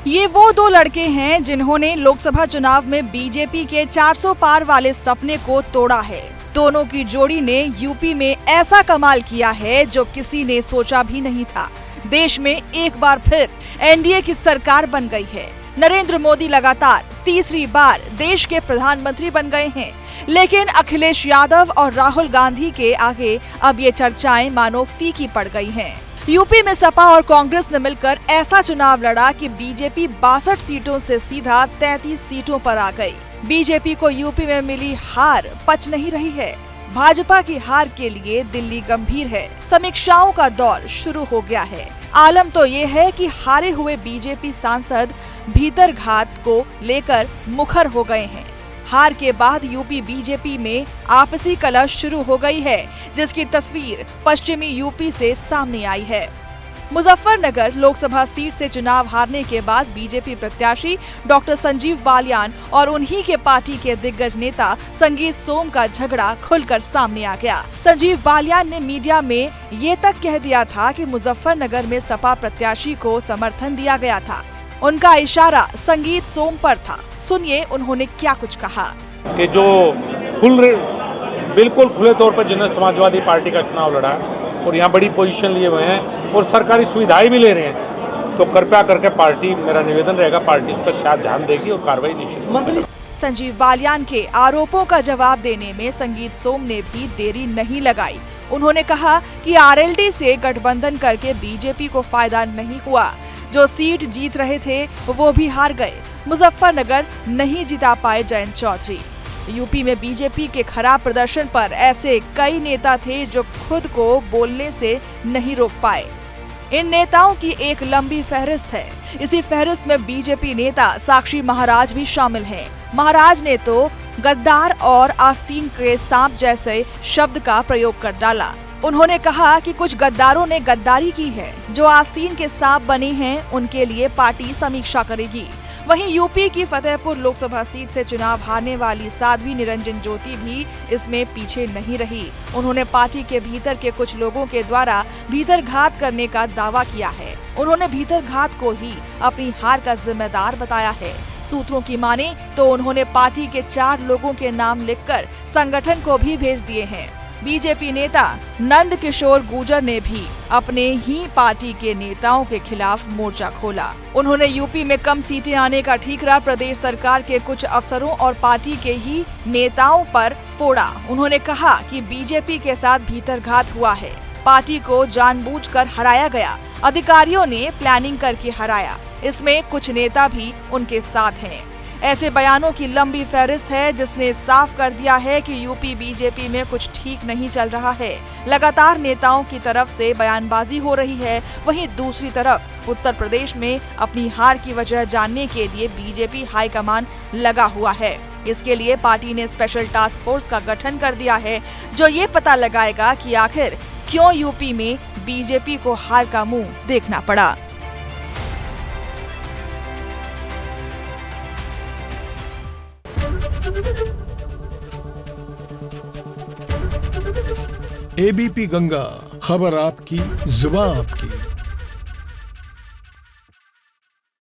ये वो दो लड़के हैं जिन्होंने लोकसभा चुनाव में बीजेपी के 400 पार वाले सपने को तोड़ा है। दोनों की जोड़ी ने यूपी में ऐसा कमाल किया है जो किसी ने सोचा भी नहीं था। देश में एक बार फिर एनडीए की सरकार बन गई है। नरेंद्र मोदी लगातार तीसरी बार देश के प्रधानमंत्री बन गए हैं, लेकिन अखिलेश यादव और राहुल गांधी के आगे अब ये चर्चाएं मानो फीकी पड़ गई हैं। यूपी में सपा और कांग्रेस ने मिलकर ऐसा चुनाव लड़ा कि बीजेपी 62 सीटों से सीधा 33 सीटों पर आ गई। बीजेपी को यूपी में मिली हार पच नहीं रही है। भाजपा की हार के लिए दिल्ली गंभीर है। समीक्षाओं का दौर शुरू हो गया है। आलम तो ये है कि हारे हुए बीजेपी सांसद भीतरघात को लेकर मुखर हो गए हैं। हार के बाद यूपी बीजेपी में आपसी कलह शुरू हो गई है, जिसकी तस्वीर पश्चिमी यूपी से सामने आई है। मुजफ्फरनगर लोकसभा सीट से चुनाव हारने के बाद बीजेपी प्रत्याशी डॉक्टर संजीव बालियान और उन्हीं के पार्टी के दिग्गज नेता संगीत सोम का झगड़ा खुलकर सामने आ गया। संजीव बालियान ने मीडिया में ये तक कह दिया था कि मुजफ्फरनगर में सपा प्रत्याशी को समर्थन दिया गया था। उनका इशारा संगीत सोम पर था। सुनिए उन्होंने क्या कुछ कहा। कि जो बिल्कुल खुले तौर पर जिन्होंने समाजवादी पार्टी का चुनाव लड़ा और यहाँ बड़ी पोजीशन लिए हुए हैं और सरकारी सुविधाएं भी ले रहे हैं, तो कृपया करके पार्टी, मेरा निवेदन रहेगा, पार्टी इस पर शायद ध्यान देगी और कार्रवाई निश्चित। संजीव बालियान के आरोपों का जवाब देने में संगीत सोम ने भी देरी नहीं लगाई। उन्होंने कहा कि आरएलडी से गठबंधन करके बीजेपी को फायदा नहीं हुआ। जो सीट जीत रहे थे वो भी हार गए। मुजफ्फरनगर नहीं जिता पाए जयंत चौधरी। यूपी में बीजेपी के खराब प्रदर्शन पर ऐसे कई नेता थे जो खुद को बोलने से नहीं रोक पाए। इन नेताओं की एक लंबी फहरिस्त है। इसी फहरिस्त में बीजेपी नेता साक्षी महाराज भी शामिल हैं। महाराज ने तो गद्दार और आस्तीन के सांप जैसे शब्द का प्रयोग कर डाला। उन्होंने कहा कि कुछ गद्दारों ने गद्दारी की है, जो आस्तीन के सांप बने हैं उनके लिए पार्टी समीक्षा करेगी। वहीं यूपी की फतेहपुर लोकसभा सीट से चुनाव हारने वाली साध्वी निरंजन ज्योति भी इसमें पीछे नहीं रही। उन्होंने पार्टी के भीतर के कुछ लोगों के द्वारा भीतरघात करने का दावा किया है। उन्होंने भीतरघात को ही अपनी हार का जिम्मेदार बताया है। सूत्रों की माने तो उन्होंने पार्टी के 4 लोगों के नाम लिखकर संगठन को भी भेज दिए हैं। बीजेपी नेता नंद किशोर गुर्जर ने भी अपने ही पार्टी के नेताओं के खिलाफ मोर्चा खोला। उन्होंने यूपी में कम सीटें आने का ठीकरा प्रदेश सरकार के कुछ अफसरों और पार्टी के ही नेताओं पर फोड़ा। उन्होंने कहा कि बीजेपी के साथ भीतरघात हुआ है। पार्टी को जानबूझकर हराया गया। अधिकारियों ने प्लानिंग करके हराया। इसमें कुछ नेता भी उनके साथ हैं। ऐसे बयानों की लंबी फहरिस्त है जिसने साफ कर दिया है कि यूपी बीजेपी में कुछ ठीक नहीं चल रहा है। लगातार नेताओं की तरफ से बयानबाजी हो रही है। वहीं दूसरी तरफ उत्तर प्रदेश में अपनी हार की वजह जानने के लिए बीजेपी हाईकमान लगा हुआ है। इसके लिए पार्टी ने स्पेशल टास्क फोर्स का गठन कर दिया है, जो ये पता लगाएगा कि आखिर क्यों यूपी में बीजेपी को हार का मुंह देखना पड़ा। एबीपी गंगा, खबर आपकी, जुबान आपकी।